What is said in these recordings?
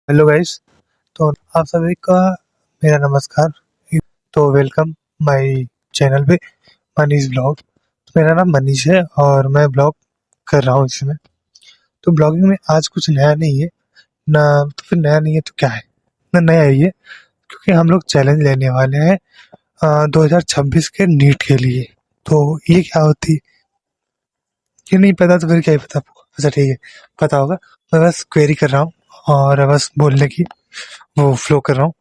Hello guys. तो आप सभी का मेरा नमस्कार। तो वेलकम माय चैनल पे मनीष ब्लॉग। तो मेरा नाम मनीष है और मैं ब्लॉग कर रहा हूँ इसमें। तो ब्लॉगिंग में आज कुछ नया नहीं है ना, तो फिर नया नहीं है तो क्या है ना, नया ही है क्योंकि हम लोग चैलेंज लेने वाले हैं 2026 के नीट के लिए। तो ये क्या होती, ये नहीं पता तो फिर क्या ही पता आपको। अच्छा ठीक है, पता होगा। मैं बस क्वेरी कर रहा हूँ और बस बोलने की वो फ्लो कर रहा हूँ।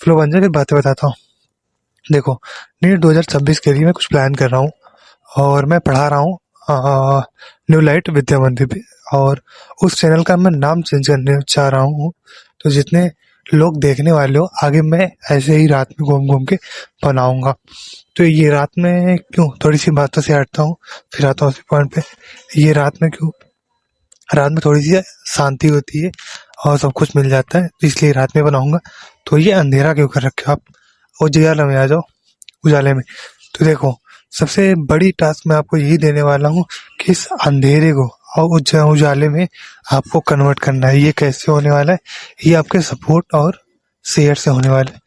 फ्लो बन जाए फिर बातें बताता हूँ। देखो, नीट 2026 के लिए मैं कुछ प्लान कर रहा हूँ और मैं पढ़ा रहा हूँ न्यू लाइट विद्या मंदिर पे। और उस चैनल का मैं नाम चेंज करने चाह रहा हूँ। तो जितने लोग देखने वाले हो आगे मैं ऐसे ही रात में घूम घूम के बनाऊंगा। तो ये रात में क्यों, थोड़ी सी बातों से हटता हूँ फिर आता हूँ उसी पॉइंट पे। ये रात में क्यों, रात में थोड़ी सी शांति होती है और सब कुछ मिल जाता है, तो इसलिए रात में बनाऊंगा। तो ये अंधेरा क्यों कर रखे हो आप, उजियाला में आ जाओ, उजाले में। तो देखो, सबसे बड़ी टास्क मैं आपको यही देने वाला हूँ कि इस अंधेरे को और उजाले में आपको कन्वर्ट करना है। ये कैसे होने वाला है, ये आपके सपोर्ट और शेयर से होने वाला है।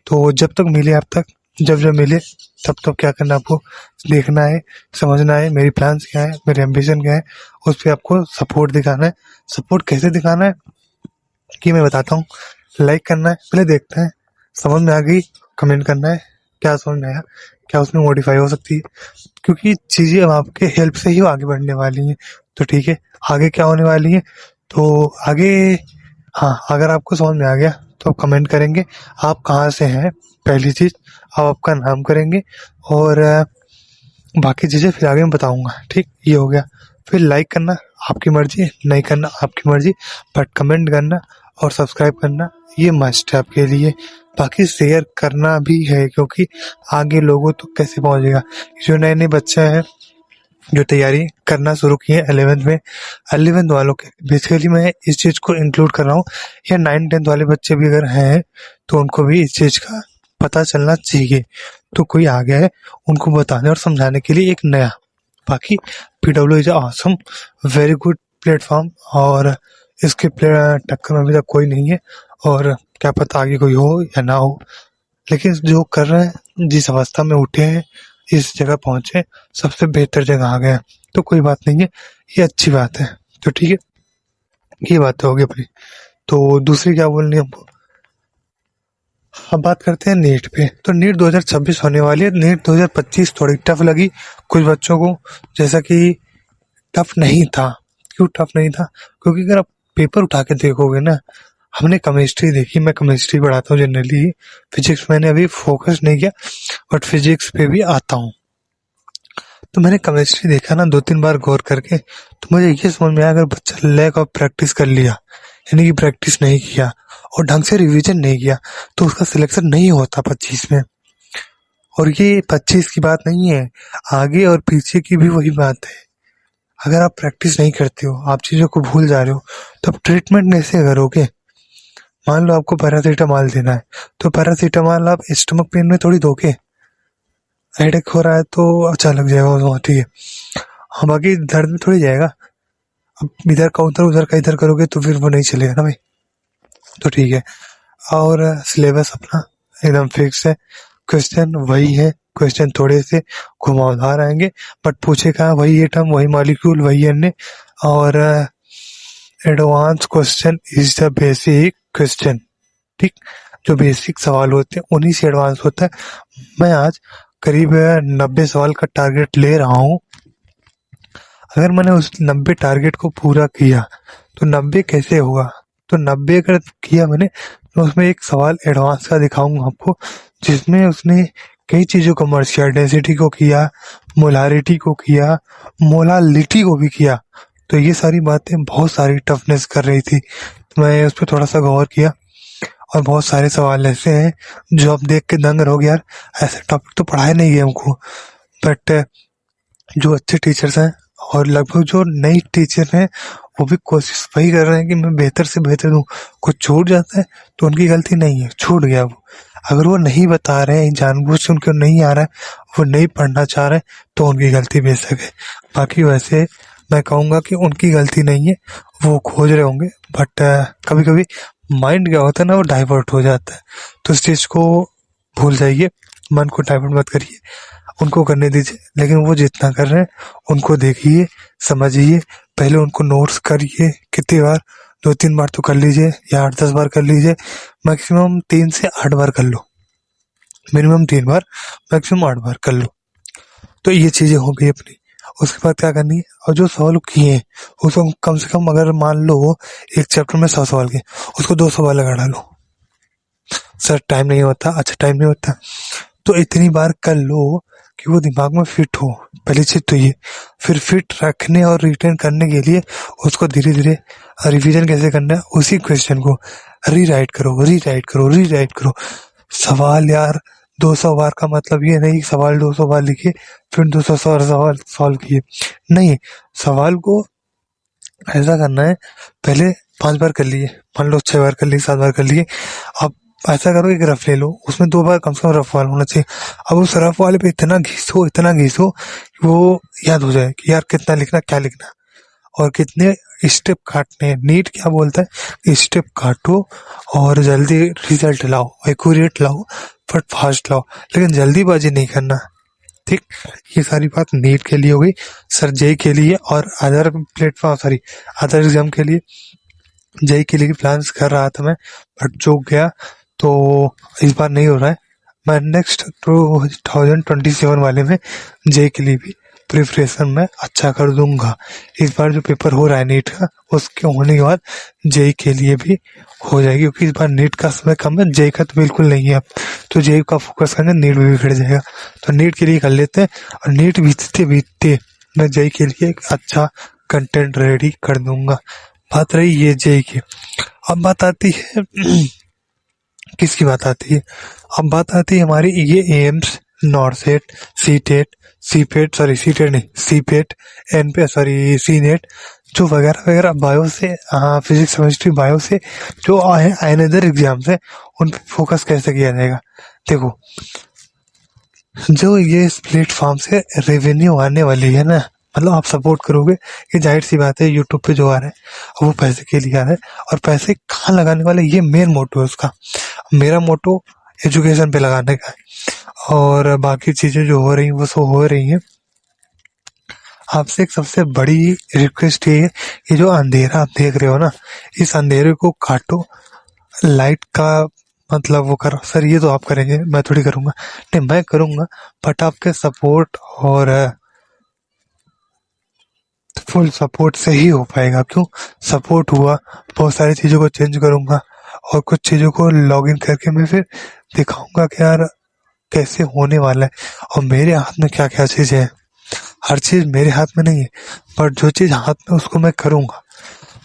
तो जब तक मिले आप तक, जब जब मिले तब तक क्या करना है आपको, देखना है, समझना है मेरी प्लान्स क्या है, मेरे एम्बिशन क्या है, उस पर आपको सपोर्ट दिखाना है। सपोर्ट कैसे दिखाना है कि मैं बताता हूँ। लाइक करना है, पहले देखते हैं समझ में आ गई, कमेंट करना है क्या समझ में आया, क्या उसमें मॉडिफाई हो सकती है, क्योंकि चीज़ें अब आपके हेल्प से ही आगे बढ़ने वाली हैं। तो ठीक है, आगे क्या होने वाली है, तो आगे, हाँ, अगर आपको समझ में आ गया तो आप कमेंट करेंगे आप कहाँ से हैं, पहली चीज़ आप आपका नाम करेंगे और बाकी चीज़ें फिर आगे मैं बताऊंगा। ठीक, ये हो गया। फिर लाइक करना आपकी मर्जी, नहीं करना आपकी मर्जी, बट कमेंट करना और सब्सक्राइब करना ये मस्ट है आपके लिए। बाकी शेयर करना भी है क्योंकि आगे लोगों तो कैसे पहुंचेगा। जो नए नए बच्चे हैं जो तैयारी करना शुरू किए 11th में, 11th वालों के बेसिकली मैं इस चीज़ को इंक्लूड कर रहा हूँ, या 9th 10th वाले बच्चे भी अगर हैं तो उनको भी इस चीज़ का पता चलना चाहिए। तो कोई आ गया है उनको बताने और समझाने के लिए एक नया। बाकी PW is awesome, very good platform और इसके टक्कर में अभी तक कोई नहीं है। और क्या पता आगे कोई हो या ना हो, लेकिन जो कर रहे हैं, जिस अवस्था में उठे हैं, इस जगह पहुंचे, सबसे बेहतर जगह आ गए हैं। तो कोई बात नहीं है, ये अच्छी बात है। तो ठीक है, ये बात होगी अपनी। तो दूसरी क्या बोलनी है हमको, अब बात करते हैं नीट पे। तो नीट 2026 होने वाली है। नीट 2025 थोड़ी टफ लगी कुछ बच्चों को, जैसा कि टफ नहीं था। क्यों टफ नहीं था, क्योंकि अगर आप पेपर उठा के देखोगे ना, हमने केमिस्ट्री देखी, मैं केमिस्ट्री पढ़ाता हूँ जनरली, फिजिक्स मैंने अभी फोकस नहीं किया, बट फिजिक्स पे भी आता हूँ। तो मैंने केमिस्ट्री देखा ना 2 3 बार गौर करके, तो मुझे ये समझ में आया, अगर बच्चा लैक ऑफ प्रैक्टिस कर लिया, यानी कि प्रैक्टिस नहीं किया और ढंग से रिवीजन नहीं किया, तो उसका सिलेक्शन नहीं होता 25 में। और ये 25 की बात नहीं है, आगे और पीछे की भी वही बात है। अगर आप प्रैक्टिस नहीं करते हो, आप चीज़ों को भूल जा रहे हो, तो आप ट्रीटमेंट कैसे करोगे। मान लो आपको पैरासीटामॉल देना है, तो पैरासीटामॉल आप स्टमक पेन में थोड़ी दोगे। हेडेक हो रहा है तो अच्छा लग जाएगा वो, ठीक है, हाँ, बाकी दर्द में थोड़ी जाएगा। अब इधर का उधर का इधर करोगे तो फिर वो नहीं चलेगा ना भाई। तो ठीक है, और सिलेबस अपना एकदम फिक्स है, क्वेश्चन वही है, क्वेश्चन थोड़े से घुमावदार आएंगे, बट पूछे कहाँ, वही एटम, वही मॉलिक्यूल, वही अन्य। और advance question is the basic question. ठीक, जो बेसिक सवाल होते हैं उन्हीं से एडवांस होता है। मैं आज करीब 90 सवाल का टारगेट ले रहा हूँ। अगर मैंने उस 90 टारगेट को पूरा किया तो 90 कैसे होगा, तो 90 अगर किया मैंने, तो उसमें एक सवाल एडवांस का दिखाऊंगा आपको, जिसमें उसने कई चीज़ों को मर्ज किया, डेंसिटी को किया, मोलारिटी को किया, मोलालिटी को भी किया। तो ये सारी बातें बहुत सारी टफनेस कर रही थी, तो मैं उस पर थोड़ा सा गौर किया। और बहुत सारे सवाल ऐसे हैं जो आप देख के दंग रहोगे, यार ऐसे टॉपिक तो पढ़ाए नहीं गए हमको। बट जो अच्छे टीचर्स हैं और लगभग जो नई टीचर हैं, वो भी कोशिश वही कर रहे हैं कि मैं बेहतर से बेहतर दूँ। कुछ छूट जाता है तो उनकी गलती नहीं है, छूट गया वो। अगर वो नहीं बता रहे हैं जानबूझ से, उनको नहीं आ रहा है, वो नहीं पढ़ना चाह रहे हैं, तो उनकी गलती बेशक है। बाकी वैसे मैं कहूँगा कि उनकी गलती नहीं है, वो खोज रहे होंगे, बट कभी कभी माइंड क्या होता है ना, वो डाइवर्ट हो जाता है। तो इस चीज को भूल जाइए, मन को डाइवर्ट मत करिए, उनको करने दीजिए। लेकिन वो जितना कर रहे हैं उनको देखिए, समझिए, पहले उनको नोट्स करिए। कितनी बार, 2-3 बार तो कर लीजिए, या 8-10 बार कर लीजिए। मैक्सिमम 3 से 8 बार कर लो, मिनिमम 3 बार, मैक्सिमम 8 बार कर लो। तो ये चीजें हो गई अपनी। उसके बाद क्या करनी है, और जो सवाल किए हैं उसको कम से कम, अगर मान लो एक चैप्टर में 100 सवाल के, उसको 200 बार लगा डालो। सर टाइम नहीं होता, अच्छा टाइम नहीं होता, तो इतनी बार कर लो कि वो दिमाग में फिट हो। पहली चीज तो ये। फिर फिट रखने और रिटेन करने के लिए उसको धीरे धीरे रिवीजन कैसे करना है, उसी क्वेश्चन को रीराइट करो, रीराइट करो, रीराइट करो। सवाल यार 200 बार का मतलब ये नहीं सवाल 200 बार लिखिए फिर 200 सवाल सॉल्व किए, नहीं। सवाल को ऐसा करना है, पहले 5 बार कर लिए, मान लो 6 बार कर लिए, 7 बार कर लिए। अब ऐसा करो, एक रफ ले लो, उसमें 2 बार कम से कम रफ वाला होना चाहिए। अब उस रफ वाले पे इतना घिसो कि वो याद हो जाए कि यार कितना लिखना, क्या लिखना, और कितने स्टेप काटने हैं। नीट क्या बोलता है, स्टेप काटो और जल्दी रिजल्ट लाओ, एक्यूरेट लाओ, बट फास्ट लाओ, लेकिन जल्दीबाजी नहीं करना। ठीक, ये सारी बात नीट के लिए हो गई। सर जेई के लिए और other platform, sorry, other exam के लिए, जेई के लिए प्लान्स कर रहा था मैं, बट चूक गया, तो इस बार नहीं हो रहा है। मैं नेक्स्ट 2027 वाले में जेई के लिए भी प्रिपरेशन में अच्छा कर दूंगा। इस बार जो पेपर हो रहा है नीट का, उसके होने के बाद जेई के लिए भी हो जाएगी, क्योंकि इस बार नीट का समय कम है, जेई का तो बिल्कुल नहीं है अब। तो जेई का फोकस करेंगे, नीट भी बिगड़ जाएगा। तो नीट के लिए कर लेते हैं, और नीट बीतते बीतते मैं जेई के लिए एक अच्छा कंटेंट रेडी कर दूंगा। बात रही ये जेई की। अब बात आती है किसकी बात आती है, अब बात आती है हमारी ये AIIMS, नॉर्सेट, CTET, CIPET, sorry CTET नहीं, सीपेट, एनपे, सॉरी सीनेट, जो वगैरह वगैरह बायो से, हाँ फिजिक्स केमिस्ट्री बायो से जो आए अनदर एग्जाम से, उन पे फोकस कैसे किया जाएगा। देखो, जो ये इस प्लेटफॉर्म से रेवेन्यू आने वाली है ना, मतलब आप सपोर्ट करोगे, ये जाहिर सी बात है, यूट्यूब पे जो आ रहा है वो पैसे के लिए आ रहा है, और पैसे कहाँ लगाने वाले, ये मेन मोटो है उसका। मेरा मोटो एजुकेशन पे लगाने का है, और बाकी चीजें जो हो रही हैं वो सब हो रही हैं। आपसे एक सबसे बड़ी रिक्वेस्ट ये है, ये जो अंधेरा आप देख रहे हो ना, इस अंधेरे को काटो, लाइट का मतलब वो करो। सर ये तो आप करेंगे, मैं थोड़ी करूंगा, नहीं मैं करूंगा, बट आपके सपोर्ट और फुल सपोर्ट से ही हो पाएगा। क्यों, सपोर्ट हुआ, बहुत सारी चीज़ों को चेंज करूंगा, और कुछ चीज़ों को लॉग इन करके मैं फिर दिखाऊंगा कि यार कैसे होने वाला है, और मेरे हाथ में क्या क्या चीज़ें हैं। हर चीज़ मेरे हाथ में नहीं है, पर जो चीज़ हाथ में उसको मैं करूंगा।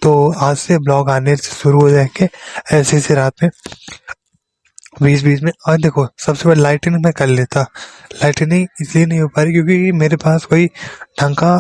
तो आज से ब्लॉग आने से शुरू हो जाएंगे, ऐसे ऐसे रात में, बीच बीच में। और देखो, सबसे पहले लाइटनिंग मैं कर लेता, लाइटनिंग इसलिए नहीं हो पा रही क्योंकि मेरे पास कोई ढंग का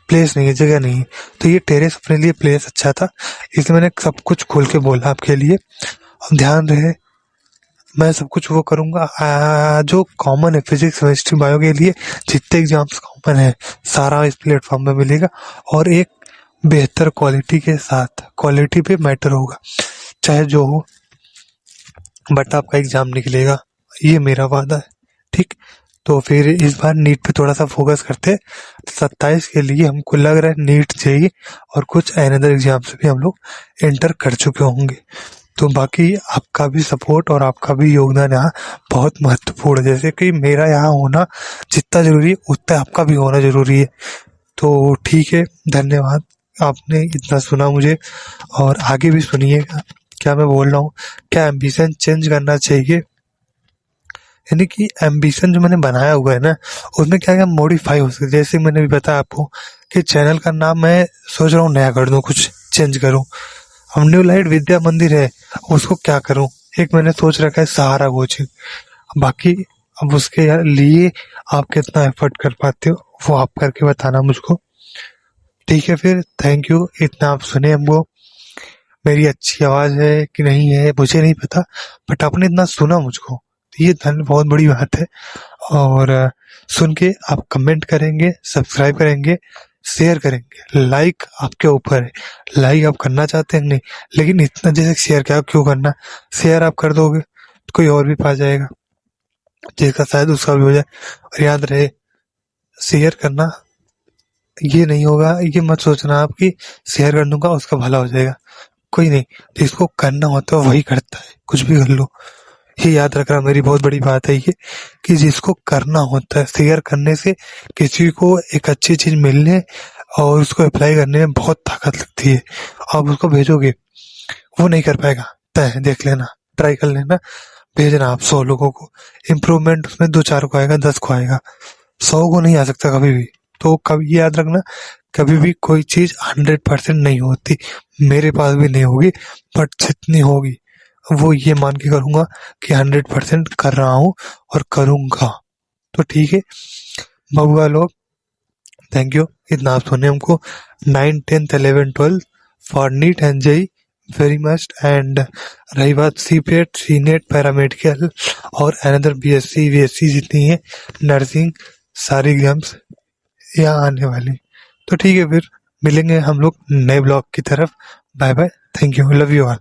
प्लेस नहीं है, जगह नहीं है। तो ये टेरेस अपने लिए प्लेस अच्छा था, इसलिए मैंने सब कुछ खोल के बोला आपके लिए। अब ध्यान रहे, मैं सब कुछ वो करूंगा। जो कॉमन है फिजिक्स केमिस्ट्री बायो के लिए, जितने एग्जाम्स कॉमन है सारा इस प्लेटफॉर्म में मिलेगा, और एक बेहतर क्वालिटी के साथ। क्वालिटी पे मैटर होगा, चाहे जो हो, बट आपका एग्जाम निकलेगा, ये मेरा वादा है। ठीक, तो फिर इस बार नीट पे थोड़ा सा फोकस करते हैं। 27 के लिए हमको लग रहा है नीट जेई और कुछ अनदर एग्जाम से भी हम लोग एंटर कर चुके होंगे। तो बाकी आपका भी सपोर्ट और आपका भी योगदान यहाँ बहुत महत्वपूर्ण है। जैसे कि मेरा यहाँ होना जितना जरूरी है, उतना आपका भी होना जरूरी है। तो ठीक है, धन्यवाद, आपने इतना सुना मुझे, और आगे भी सुनिएगा क्या मैं बोल रहा हूँ। क्या एम्बिशन चेंज करना चाहिए, यानी कि एम्बिशन जो मैंने बनाया हुआ है ना, उसमें क्या क्या मॉडिफाई हो सकता है। जैसे मैंने भी बताया आपको कि चैनल का नाम मैं सोच रहा हूँ नया कर दूँ, कुछ चेंज करूँ। हम न्यू लाइट विद्या मंदिर है, उसको क्या करूँ, एक मैंने सोच रखा है सहारा कोचिंग। बाकी अब उसके लिए आप कितना एफर्ट कर पाते हो वो आप करके बताना मुझको। ठीक है, फिर थैंक यू, इतना आप सुने हमको। मेरी अच्छी आवाज है कि नहीं है मुझे नहीं पता, बट आपने इतना सुना मुझको, तो ये धन बहुत बड़ी बात है। और सुन के आप कमेंट करेंगे, सब्सक्राइब करेंगे, शेयर करेंगे। लाइक आपके ऊपर है, लाइक आप करना चाहते हैं नहीं, लेकिन इतना जैसे शेयर क्या क्यों करना, शेयर आप कर दोगे तो कोई और भी पा जाएगा जिसका शायद उसका भी हो जाए। और याद रहे, शेयर करना ये नहीं होगा, ये मत सोचना आप कि शेयर कर दूंगा उसका भला हो जाएगा। कोई नहीं, जिसको करना होता है वही करता है, कुछ भी कर लो। ये याद रखना मेरी बहुत बड़ी बात है ये, कि जिसको करना होता है, शेयर करने से किसी को एक अच्छी चीज मिलने और उसको अप्लाई करने में बहुत ताकत लगती है। आप उसको भेजोगे, वो नहीं कर पाएगा, तय देख लेना, ट्राई कर लेना, भेजना आप 100 लोगों को, इम्प्रूवमेंट उसमें 2-4 को आएगा, 10 को आएगा, 100 को नहीं आ सकता कभी भी। तो कभी ये याद रखना, कभी भी कोई चीज 100% नहीं होती, मेरे पास भी नहीं होगी, बट जितनी होगी वो ये मान के करूंगा कि 100% कर रहा हूँ और करूंगा। तो ठीक है बबुआ लोग, थैंक यू इतना आप सुने हमको। 9, 10th, 11, 12 for NEET and JEE very much. And रही बात C PET, C NET, paramedical और अनदर बीएससी वीएससी जितनी है नर्सिंग, सारी एग्जाम्स यहाँ आने वाली। तो ठीक है, फिर मिलेंगे हम लोग नए ब्लॉग की तरफ। Bye bye, thank you, love you all.